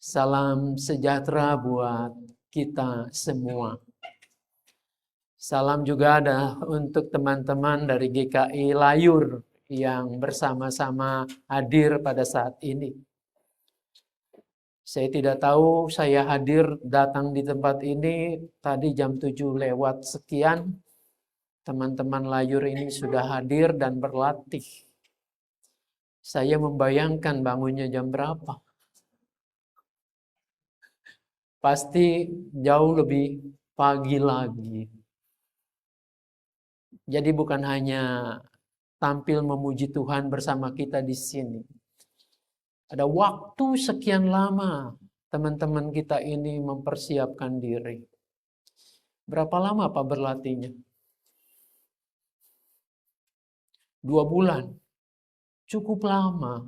Salam sejahtera buat kita semua. Salam juga ada untuk teman-teman dari GKI Layur yang bersama-sama hadir pada saat ini. Saya tidak tahu saya hadir datang di tempat ini tadi jam 7 lewat sekian. Teman-teman Layur ini sudah hadir dan berlatih. Saya membayangkan bangunnya jam berapa. Pasti jauh lebih pagi lagi. Jadi bukan hanya tampil memuji Tuhan bersama kita di sini. Ada waktu sekian lama teman-teman kita ini mempersiapkan diri. Berapa lama Pak berlatihnya? 2 bulan. Cukup lama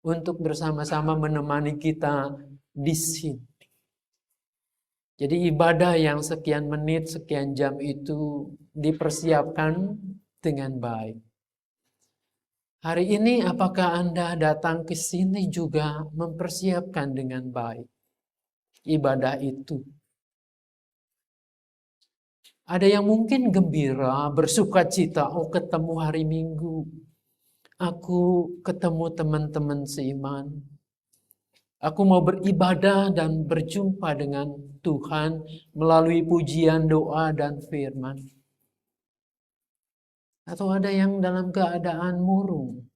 untuk bersama-sama menemani kita di sini. Jadi ibadah yang sekian menit, sekian jam itu dipersiapkan dengan baik. Hari ini apakah Anda datang ke sini juga mempersiapkan dengan baik ibadah itu? Ada yang mungkin gembira, bersuka cita, oh ketemu hari Minggu. Aku ketemu teman-teman seiman. Aku mau beribadah dan berjumpa dengan Tuhan melalui pujian, doa, dan firman. Atau ada yang dalam keadaan murung.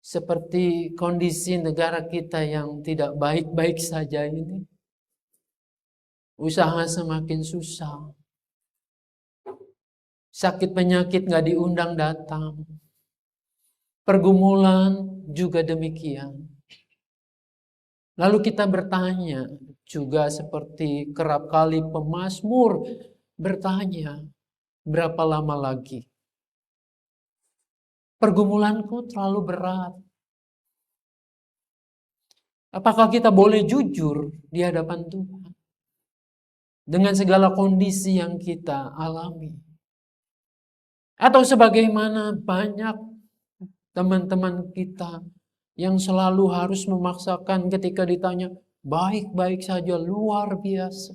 Seperti kondisi negara kita yang tidak baik-baik saja ini. Usaha semakin susah. Sakit penyakit gak diundang datang. Pergumulan juga demikian. Lalu kita bertanya, juga seperti kerap kali pemazmur bertanya, berapa lama lagi? Pergumulanku terlalu berat. Apakah kita boleh jujur di hadapan Tuhan? Dengan segala kondisi yang kita alami. Atau sebagaimana banyak teman-teman kita yang selalu harus memaksakan ketika ditanya, baik-baik saja, luar biasa.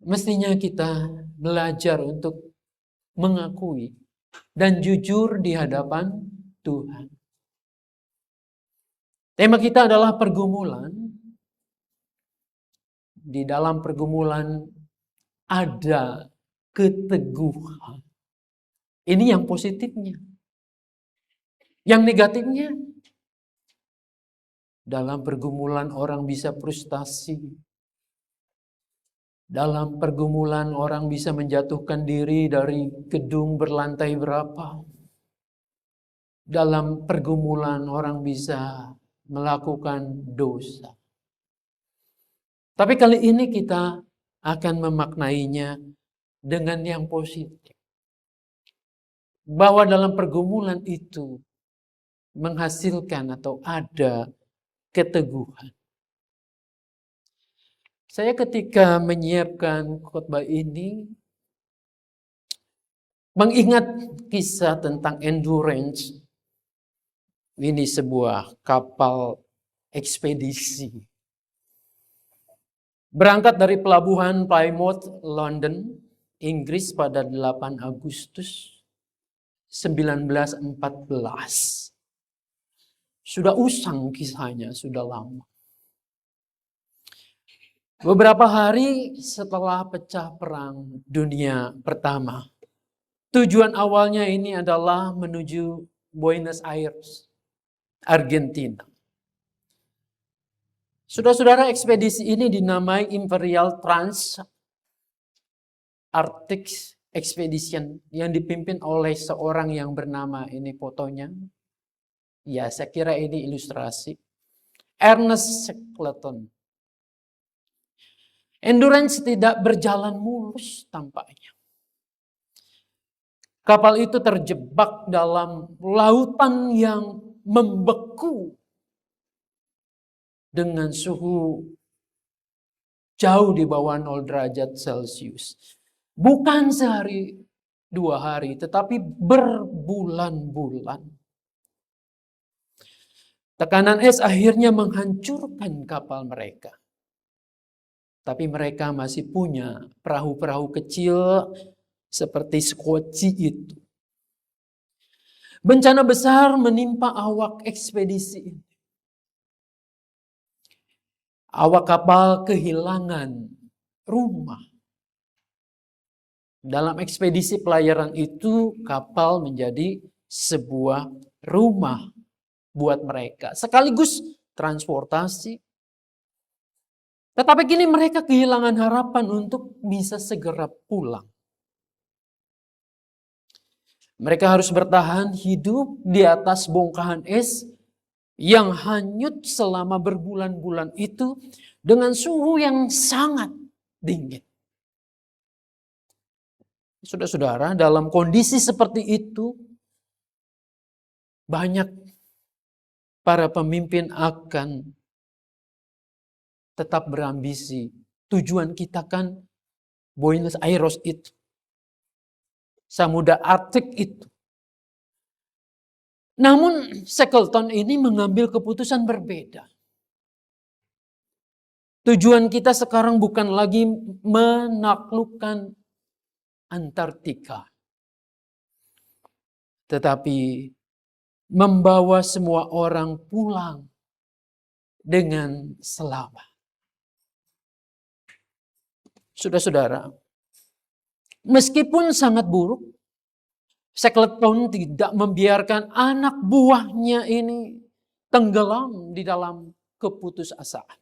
Mestinya kita belajar untuk mengakui dan jujur di hadapan Tuhan. Tema kita adalah pergumulan. Di dalam pergumulan ada keteguhan. Ini yang positifnya. Yang negatifnya, dalam pergumulan orang bisa frustasi. Dalam pergumulan orang bisa menjatuhkan diri dari gedung berlantai berapa. Dalam pergumulan orang bisa melakukan dosa. Tapi kali ini kita akan memaknainya dengan yang positif. Bahwa dalam pergumulan itu menghasilkan atau ada keteguhan. Saya ketika menyiapkan khotbah ini mengingat kisah tentang Endurance. Ini sebuah kapal ekspedisi. Berangkat dari pelabuhan Plymouth, London, Inggris pada 8 Agustus 1914. Sudah usang kisahnya, sudah lama. Beberapa hari setelah pecah perang dunia pertama. Tujuan awalnya ini adalah menuju Buenos Aires, Argentina. Saudara-saudara, ekspedisi ini dinamai Imperial Trans-Arctic Expedition yang dipimpin oleh seorang yang bernama, ini fotonya. Ya, saya kira ini ilustrasi. Ernest Shackleton. Endurance tidak berjalan mulus tampaknya. Kapal itu terjebak dalam lautan yang membeku dengan suhu jauh di bawah 0 derajat Celcius. Bukan sehari, 2 hari, tetapi berbulan-bulan. Tekanan es akhirnya menghancurkan kapal mereka. Tapi mereka masih punya perahu-perahu kecil seperti skoci itu. Bencana besar menimpa awak ekspedisi ini. Awak kapal kehilangan rumah. Dalam ekspedisi pelayaran itu, kapal menjadi sebuah rumah buat mereka. Sekaligus transportasi. Tetapi kini mereka kehilangan harapan untuk bisa segera pulang. Mereka harus bertahan hidup di atas bongkahan es yang hanyut selama berbulan-bulan itu dengan suhu yang sangat dingin. Saudara-saudara, dalam kondisi seperti itu, banyak para pemimpin akan tetap berambisi. Tujuan kita kan Buenos Aires itu. Samudra Arktik itu. Namun Shackleton ini mengambil keputusan berbeda. Tujuan kita sekarang bukan lagi menaklukkan Antartika. Tetapi membawa semua orang pulang dengan selamat. Saudara-saudara, meskipun sangat buruk, Shackleton tidak membiarkan anak buahnya ini tenggelam di dalam keputusasaan.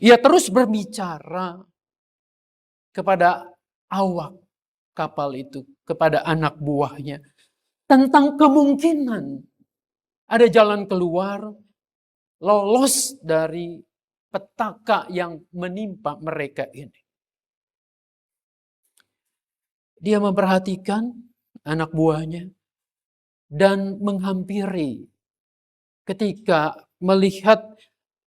Ia terus berbicara kepada awak kapal itu, kepada anak buahnya, tentang kemungkinan ada jalan keluar, lolos dari petaka yang menimpa mereka ini. Dia memperhatikan anak buahnya dan menghampiri ketika melihat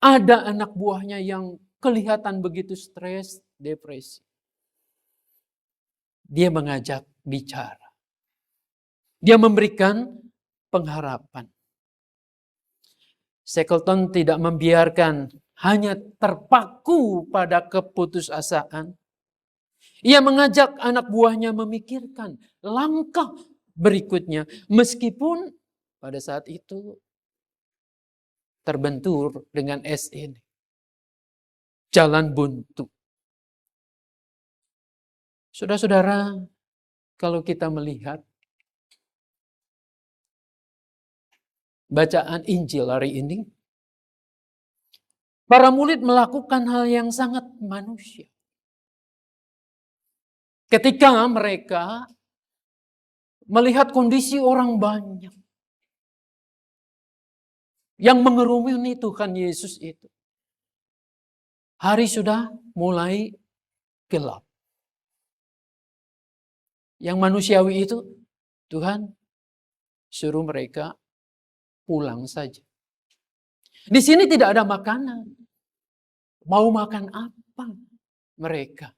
ada anak buahnya yang kelihatan begitu stres, depresi. Dia mengajak bicara. Dia memberikan pengharapan. Shackleton tidak membiarkan hanya terpaku pada keputusasaan. Ia mengajak anak buahnya memikirkan langkah berikutnya. Meskipun pada saat itu terbentur dengan es ini. Jalan buntu. Saudara-saudara, kalau kita melihat bacaan Injil hari ini, para murid melakukan hal yang sangat manusia. Ketika mereka melihat kondisi orang banyak yang mengerumuni Tuhan Yesus itu. Hari sudah mulai gelap. Yang manusiawi itu, Tuhan suruh mereka pulang saja. Di sini tidak ada makanan. Mau makan apa mereka?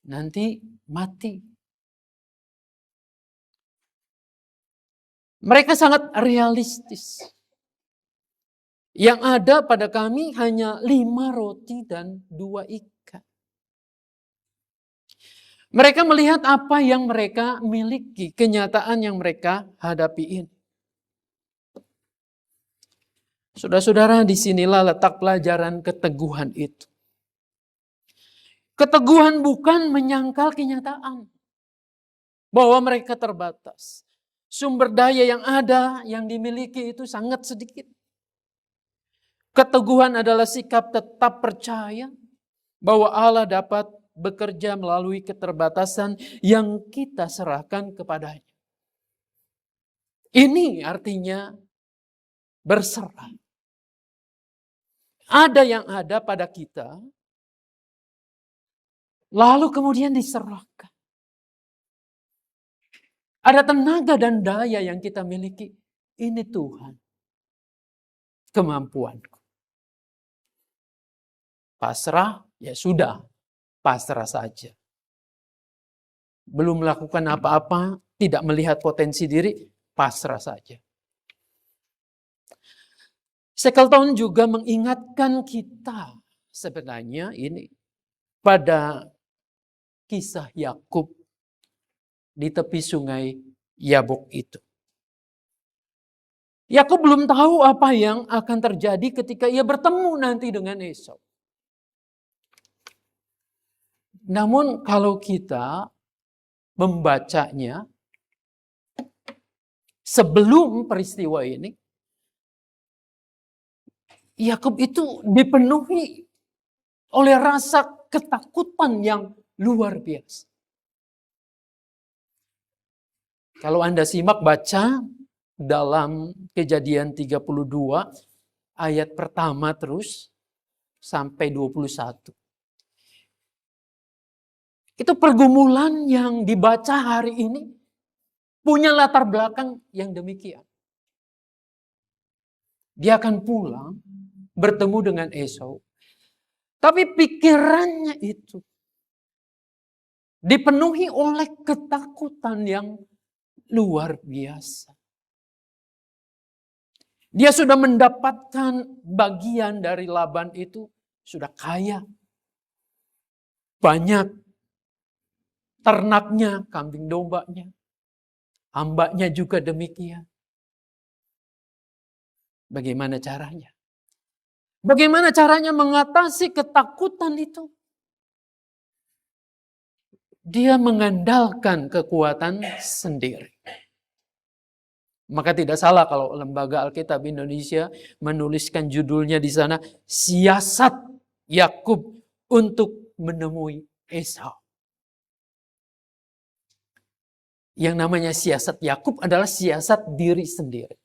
Nanti mati. Mereka sangat realistis. Yang ada pada kami hanya 5 roti dan 2 ikan. Mereka melihat apa yang mereka miliki, kenyataan yang mereka hadapi ini. Saudara-saudara, disinilah letak pelajaran keteguhan itu. Keteguhan bukan menyangkal kenyataan bahwa mereka terbatas. Sumber daya yang ada, yang dimiliki itu sangat sedikit. Keteguhan adalah sikap tetap percaya bahwa Allah dapat bekerja melalui keterbatasan yang kita serahkan kepadanya. Ini artinya berserah. Ada yang ada pada kita, lalu kemudian diserahkan. Ada tenaga dan daya yang kita miliki. Ini Tuhan. Kemampuanku. Pasrah, ya sudah. Pasrah saja. Belum melakukan apa-apa, tidak melihat potensi diri, pasrah saja. Shackleton juga mengingatkan kita sebenarnya ini pada kisah Yakub di tepi sungai Yabok itu. Yakub belum tahu apa yang akan terjadi ketika ia bertemu nanti dengan Esau. Namun kalau kita membacanya sebelum peristiwa ini, Yakub itu dipenuhi oleh rasa ketakutan yang luar biasa. Kalau Anda simak baca dalam Kejadian 32 ayat pertama terus sampai 21. Itu pergumulan yang dibaca hari ini punya latar belakang yang demikian. Dia akan pulang bertemu dengan Esau. Tapi pikirannya itu dipenuhi oleh ketakutan yang luar biasa. Dia sudah mendapatkan bagian dari Laban itu, sudah kaya. Banyak ternaknya, kambing dombanya. Hambanya juga demikian. Bagaimana caranya? Bagaimana caranya mengatasi ketakutan itu? Dia mengandalkan kekuatan sendiri. Maka tidak salah kalau Lembaga Alkitab Indonesia menuliskan judulnya di sana, Siasat Yakub untuk menemui Esau. Yang namanya siasat Yakub adalah siasat diri sendiri.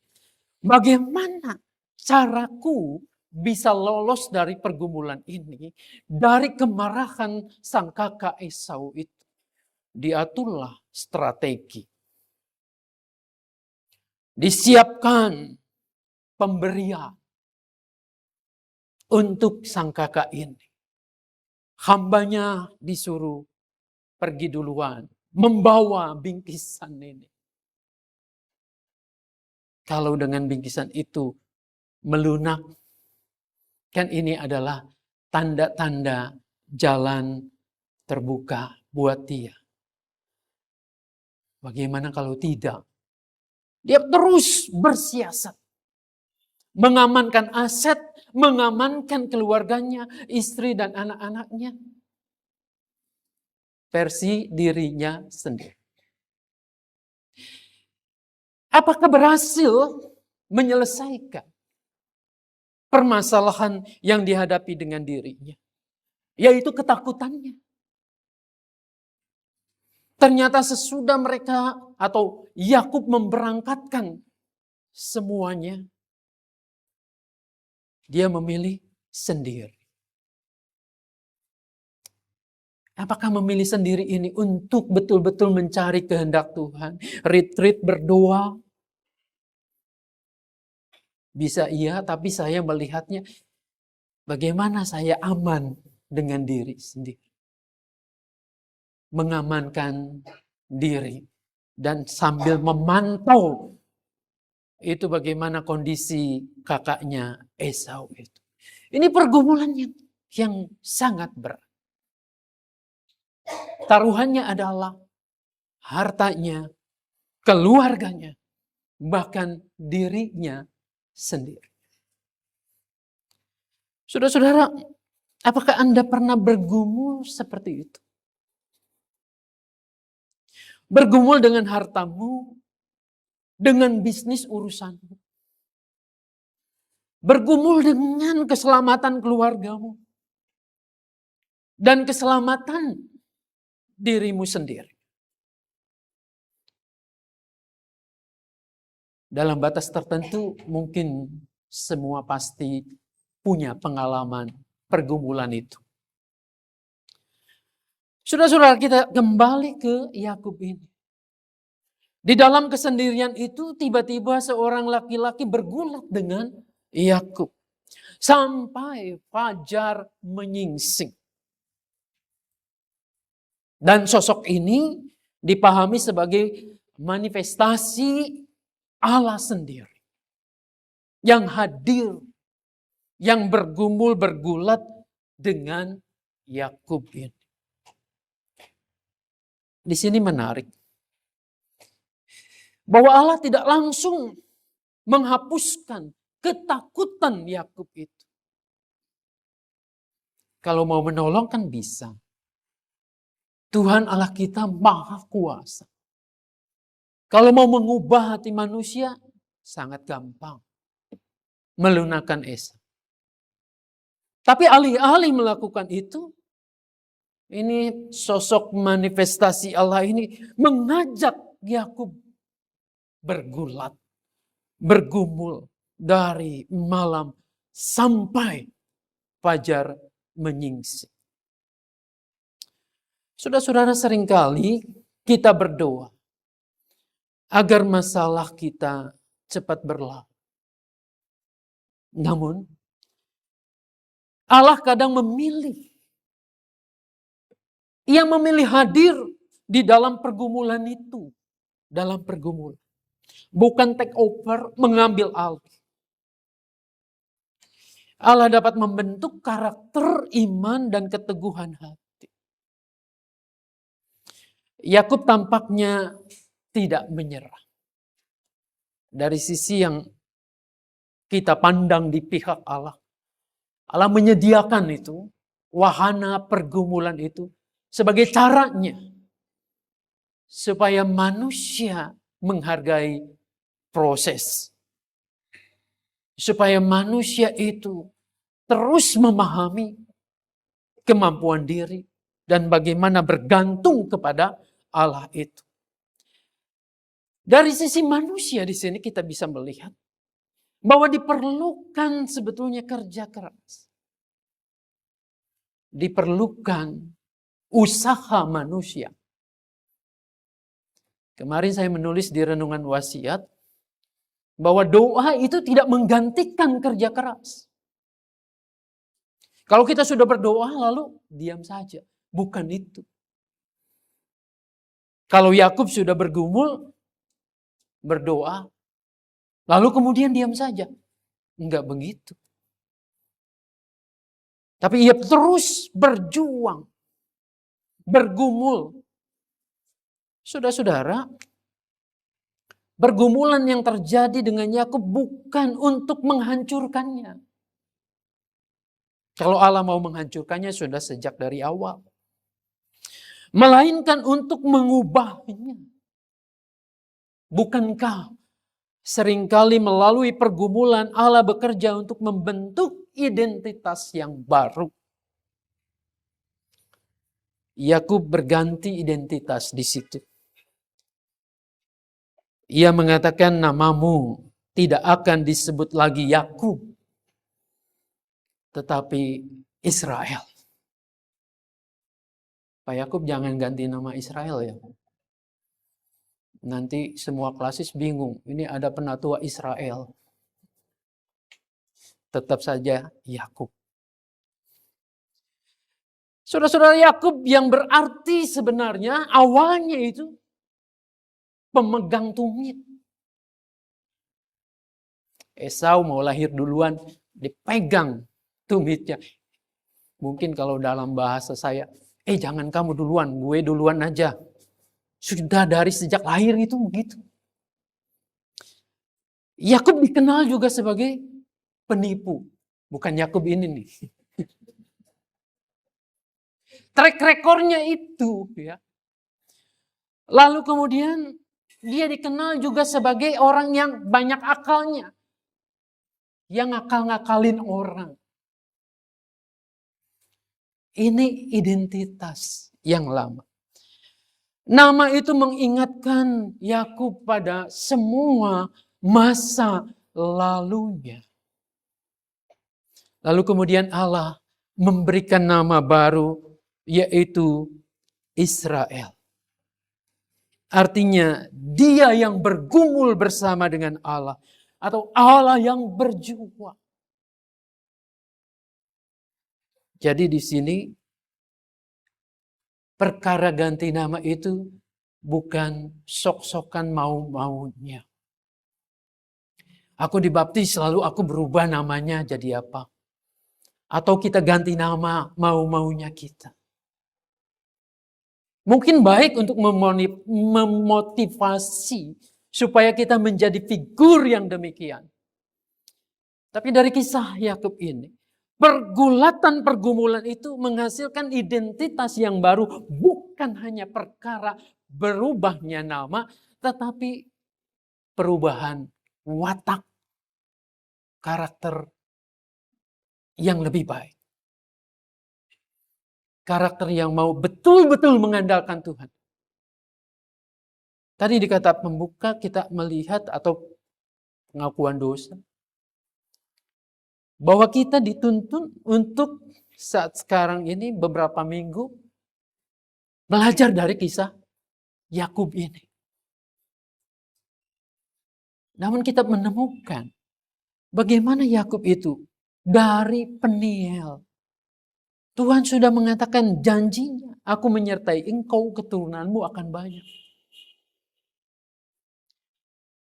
Bagaimana caraku bisa lolos dari pergumulan ini, dari kemarahan sang kakak Esau itu? Diaturlah strategi. Disiapkan pemberian untuk sang kakak ini. Hambanya disuruh pergi duluan, membawa bingkisan ini. Kalau dengan bingkisan itu melunak, kan ini adalah tanda-tanda jalan terbuka buat dia. Bagaimana kalau tidak? Dia terus bersiasat. Mengamankan aset, mengamankan keluarganya, istri dan anak-anaknya. Versi dirinya sendiri. Apakah berhasil menyelesaikan permasalahan yang dihadapi dengan dirinya? Yaitu ketakutannya. Ternyata sesudah mereka atau Yakub memberangkatkan semuanya, dia memilih sendiri. Apakah memilih sendiri ini untuk betul-betul mencari kehendak Tuhan? Retreat berdoa? Bisa iya, tapi saya melihatnya bagaimana saya aman dengan diri sendiri. Mengamankan diri dan sambil memantau itu bagaimana kondisi kakaknya Esau itu. Ini pergumulan yang sangat berat. Taruhannya adalah hartanya, keluarganya, bahkan dirinya sendiri. Saudara-saudara, apakah Anda pernah bergumul seperti itu? Bergumul dengan hartamu, dengan bisnis urusanmu. Bergumul dengan keselamatan keluargamu. Dan keselamatan dirimu sendiri. Dalam batas tertentu mungkin semua pasti punya pengalaman pergumulan itu. Saudara-saudara, kita kembali ke Yakub ini. Di dalam kesendirian itu tiba-tiba seorang laki-laki bergulat dengan Yakub. Sampai fajar menyingsing. Dan sosok ini dipahami sebagai manifestasi Allah sendiri. Yang hadir yang bergumul bergulat dengan Yakub ini. Di sini menarik bahwa Allah tidak langsung menghapuskan ketakutan Yakub itu. Kalau mau menolong kan bisa. Tuhan Allah kita maha kuasa. Kalau mau mengubah hati manusia, sangat gampang. Melunakkan Esa. Tapi alih-alih melakukan itu, ini sosok manifestasi Allah ini mengajak Yakub bergulat, bergumul dari malam sampai fajar menyingsing. Saudara-saudara, seringkali kita berdoa agar masalah kita cepat berlalu. Namun, Allah kadang memilih. Ia memilih hadir di dalam pergumulan itu. Dalam pergumulan. Bukan take over, mengambil alih. Allah dapat membentuk karakter iman dan keteguhan hati. Yakub tampaknya tidak menyerah. Dari sisi yang kita pandang di pihak Allah. Allah menyediakan itu, wahana pergumulan itu, sebagai caranya. Supaya manusia menghargai proses. Supaya manusia itu terus memahami kemampuan diri. Dan bagaimana bergantung kepada Allah itu. Dari sisi manusia di sini kita bisa melihat bahwa diperlukan sebetulnya kerja keras. Diperlukan usaha manusia. Kemarin saya menulis di renungan wasiat bahwa doa itu tidak menggantikan kerja keras. Kalau kita sudah berdoa lalu diam saja, bukan itu. Kalau Yakub sudah bergumul berdoa, lalu kemudian diam saja. Enggak begitu. Tapi ia terus berjuang, bergumul. Saudara-saudara, pergumulan yang terjadi dengan Yakub bukan untuk menghancurkannya. Kalau Allah mau menghancurkannya sudah sejak dari awal. Melainkan untuk mengubahnya. Bukankah seringkali melalui pergumulan Allah bekerja untuk membentuk identitas yang baru? Yakub berganti identitas di situ. Ia mengatakan namamu tidak akan disebut lagi Yakub, tetapi Israel. Pak Yakub jangan ganti nama Israel ya. Nanti semua klasis bingung. Ini ada penatua Israel. Tetap saja Yakub. Saudara-saudara, Yakub yang berarti sebenarnya awalnya itu pemegang tumit. Esau mau lahir duluan, dipegang tumitnya. Mungkin kalau dalam bahasa saya, jangan kamu duluan, gue duluan aja. Sudah dari sejak lahir itu begitu. Yakub dikenal juga sebagai penipu. Bukan Yakub ini nih. Track rekornya itu. Ya. Lalu kemudian dia dikenal juga sebagai orang yang banyak akalnya. Yang ngakal-ngakalin orang. Ini identitas yang lama. Nama itu mengingatkan Yakub pada semua masa lalunya. Lalu kemudian Allah memberikan nama baru yaitu Israel. Artinya dia yang bergumul bersama dengan Allah. Atau Allah yang berjuang. Jadi di sini perkara ganti nama itu bukan sok-sokan mau-maunya. Aku dibaptis lalu aku berubah namanya jadi apa? Atau kita ganti nama mau-maunya kita. Mungkin baik untuk memotivasi supaya kita menjadi figur yang demikian. Tapi dari kisah Yakub ini, pergumulan itu menghasilkan identitas yang baru, bukan hanya perkara berubahnya nama, tetapi perubahan watak karakter yang lebih baik. Karakter yang mau betul-betul mengandalkan Tuhan. Tadi di kata pembuka kita melihat atau pengakuan dosa. Bahwa kita dituntun untuk saat sekarang ini beberapa minggu belajar dari kisah Yakub ini. Namun kita menemukan bagaimana Yakub itu dari Peniel. Tuhan sudah mengatakan janjinya, aku menyertai engkau, keturunanmu akan banyak.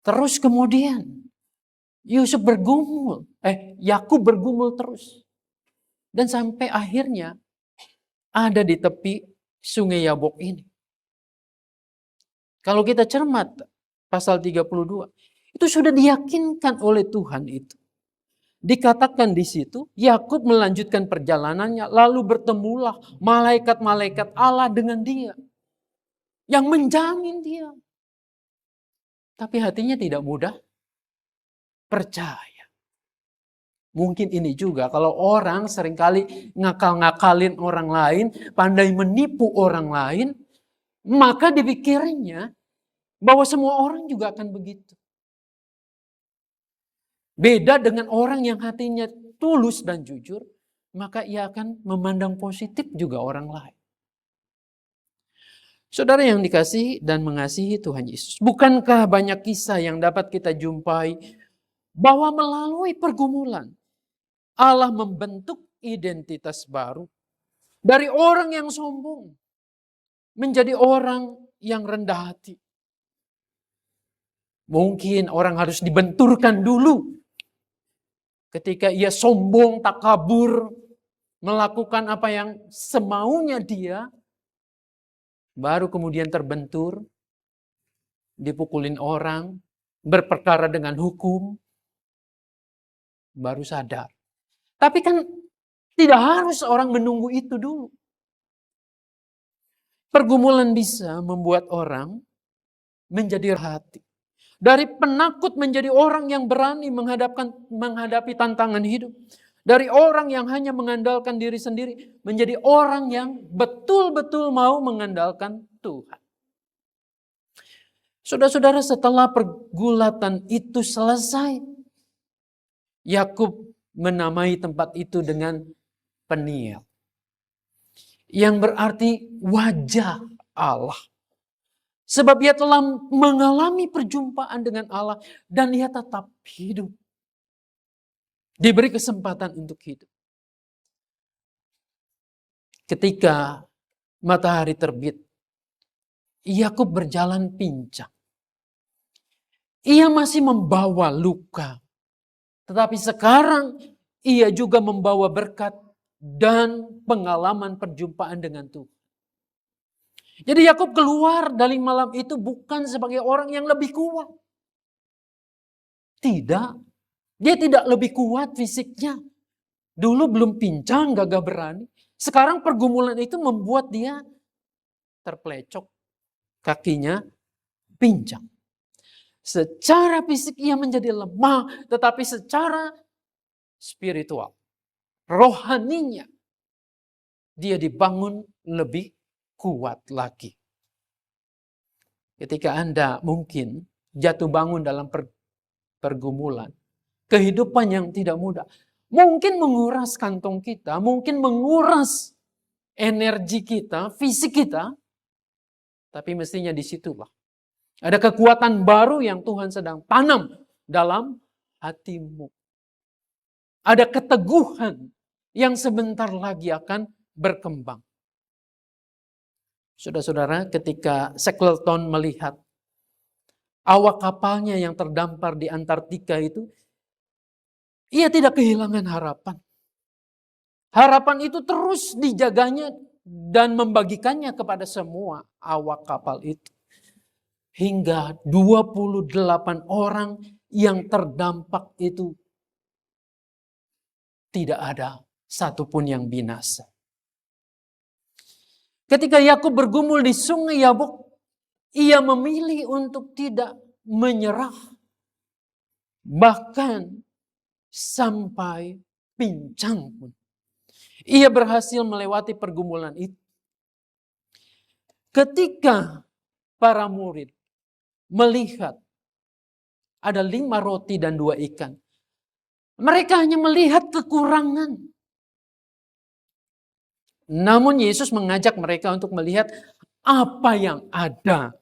Terus kemudian Yakub bergumul terus. Dan sampai akhirnya ada di tepi sungai Yabok ini. Kalau kita cermat pasal 32, itu sudah diyakinkan oleh Tuhan itu. Dikatakan di situ, Yakub melanjutkan perjalanannya, lalu bertemulah malaikat-malaikat Allah dengan dia. Yang menjamin dia. Tapi hatinya tidak mudah percaya. Mungkin ini juga kalau orang seringkali ngakal-ngakalin orang lain, pandai menipu orang lain, maka dipikirnya bahwa semua orang juga akan begitu. Beda dengan orang yang hatinya tulus dan jujur, maka ia akan memandang positif juga orang lain. Saudara yang dikasihi dan mengasihi Tuhan Yesus, bukankah banyak kisah yang dapat kita jumpai bahwa melalui pergumulan Allah membentuk identitas baru dari orang yang sombong menjadi orang yang rendah hati. Mungkin orang harus dibenturkan dulu. Ketika ia sombong, takabur, melakukan apa yang semaunya dia, baru kemudian terbentur, dipukulin orang, berperkara dengan hukum, baru sadar. Tapi kan tidak harus orang menunggu itu dulu. Pergumulan bisa membuat orang menjadi hati. Dari penakut menjadi orang yang berani menghadapi tantangan hidup. Dari orang yang hanya mengandalkan diri sendiri menjadi orang yang betul-betul mau mengandalkan Tuhan. Saudara-saudara, setelah pergulatan itu selesai, Yakub menamai tempat itu dengan Peniel. Yang berarti wajah Allah. Sebab ia telah mengalami perjumpaan dengan Allah dan ia tetap hidup. Diberi kesempatan untuk hidup. Ketika matahari terbit, Yakub berjalan pincang. Ia masih membawa luka. Tetapi sekarang ia juga membawa berkat dan pengalaman perjumpaan dengan Tuhan. Jadi Yakub keluar dari malam itu bukan sebagai orang yang lebih kuat. Tidak. Dia tidak lebih kuat fisiknya. Dulu belum pincang, gagah berani. Sekarang pergumulan itu membuat dia terplecok. Kakinya pincang. Secara fisik ia menjadi lemah. Tetapi secara spiritual, rohaninya, dia dibangun lebih kuat lagi. Ketika Anda mungkin jatuh bangun dalam pergumulan, kehidupan yang tidak mudah, mungkin menguras kantong kita, mungkin menguras energi kita, fisik kita, tapi mestinya disitulah ada kekuatan baru yang Tuhan sedang tanam dalam hatimu. Ada keteguhan yang sebentar lagi akan berkembang. Saudara-saudara, ketika Shackleton melihat awak kapalnya yang terdampar di Antartika itu, ia tidak kehilangan harapan. Harapan itu terus dijaganya dan membagikannya kepada semua awak kapal itu. Hingga 28 orang yang terdampak itu tidak ada satupun yang binasa. Ketika Yakub bergumul di sungai Yabok, ia memilih untuk tidak menyerah. Bahkan sampai pincang pun. Ia berhasil melewati pergumulan itu. Ketika para murid melihat ada 5 roti dan 2 ikan. Mereka hanya melihat kekurangan. Namun Yesus mengajak mereka untuk melihat apa yang ada.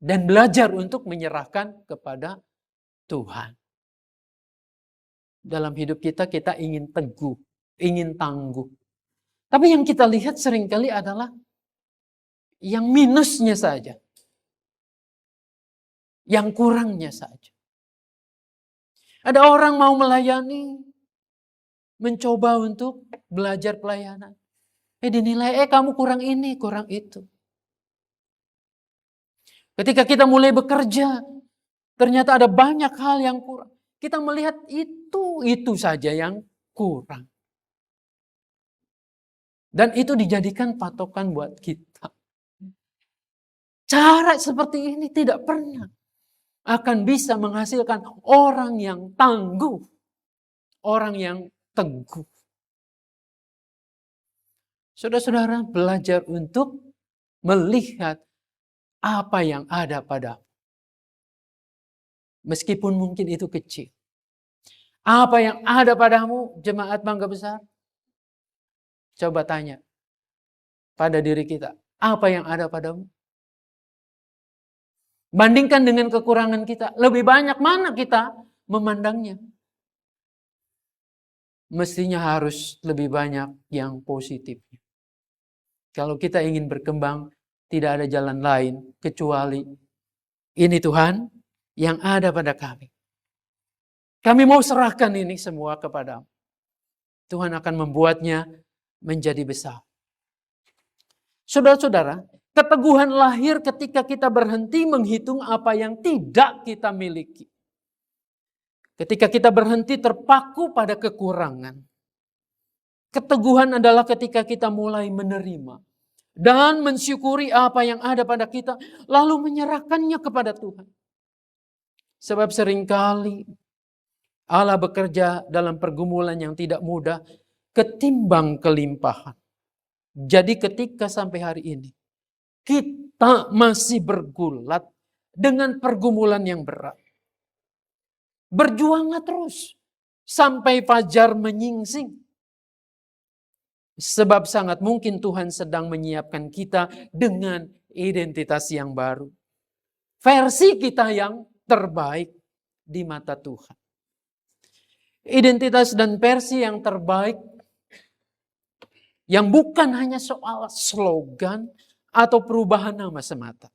Dan belajar untuk menyerahkan kepada Tuhan. Dalam hidup kita ingin teguh, ingin tangguh. Tapi yang kita lihat seringkali adalah yang minusnya saja. Yang kurangnya saja. Ada orang mau melayani, mencoba untuk belajar pelayanan. Dinilai, kamu kurang ini, kurang itu. Ketika kita mulai bekerja, ternyata ada banyak hal yang kurang. Kita melihat itu saja yang kurang. Dan itu dijadikan patokan buat kita. Cara seperti ini tidak pernah akan bisa menghasilkan orang yang tangguh. Orang yang teguh. Saudara-saudara, belajar untuk melihat apa yang ada padamu. Meskipun mungkin itu kecil. Apa yang ada padamu, jemaat Mangga Besar? Coba tanya pada diri kita. Apa yang ada padamu? Bandingkan dengan kekurangan kita. Lebih banyak mana kita memandangnya? Mestinya harus lebih banyak yang positif. Kalau kita ingin berkembang, tidak ada jalan lain kecuali ini Tuhan yang ada pada kami. Kami mau serahkan ini semua kepada-Mu. Tuhan akan membuatnya menjadi besar. Saudara-saudara, keteguhan lahir ketika kita berhenti menghitung apa yang tidak kita miliki. Ketika kita berhenti terpaku pada kekurangan. Keteguhan adalah ketika kita mulai menerima dan mensyukuri apa yang ada pada kita, lalu menyerahkannya kepada Tuhan. Sebab seringkali Allah bekerja dalam pergumulan yang tidak mudah ketimbang kelimpahan. Jadi ketika sampai hari ini kita masih bergulat dengan pergumulan yang berat. Berjuanglah terus sampai fajar menyingsing. Sebab sangat mungkin Tuhan sedang menyiapkan kita dengan identitas yang baru. Versi kita yang terbaik di mata Tuhan. Identitas dan versi yang terbaik yang bukan hanya soal slogan atau perubahan nama semata.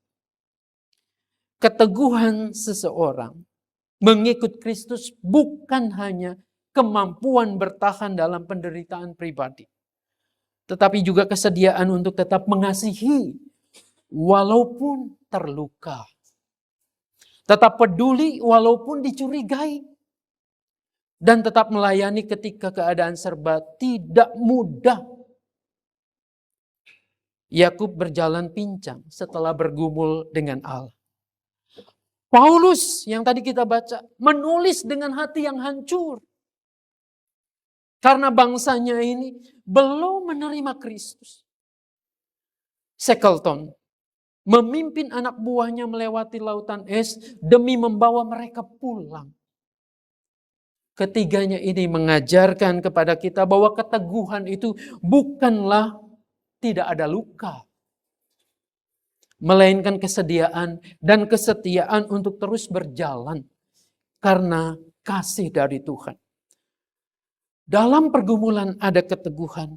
Keteguhan seseorang mengikut Kristus bukan hanya kemampuan bertahan dalam penderitaan pribadi, tetapi juga kesediaan untuk tetap mengasihi walaupun terluka. Tetap peduli walaupun dicurigai. Dan tetap melayani ketika keadaan serba tidak mudah. Yakub berjalan pincang setelah bergumul dengan Allah. Paulus yang tadi kita baca menulis dengan hati yang hancur. Karena bangsanya ini belum menerima Kristus. Shackleton memimpin anak buahnya melewati lautan es demi membawa mereka pulang. Ketiganya ini mengajarkan kepada kita bahwa keteguhan itu bukanlah tidak ada luka. Melainkan kesediaan dan kesetiaan untuk terus berjalan karena kasih dari Tuhan. Dalam pergumulan ada keteguhan.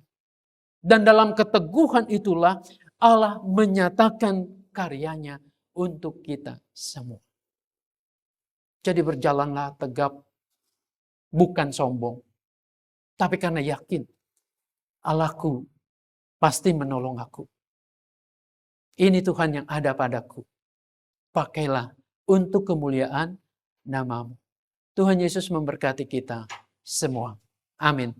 Dan dalam keteguhan itulah Allah menyatakan karyanya untuk kita semua. Jadi berjalanlah tegap, bukan sombong. Tapi karena yakin, Allahku pasti menolong aku. Ini Tuhan yang ada padaku. Pakailah untuk kemuliaan namamu. Tuhan Yesus memberkati kita semua. Amin.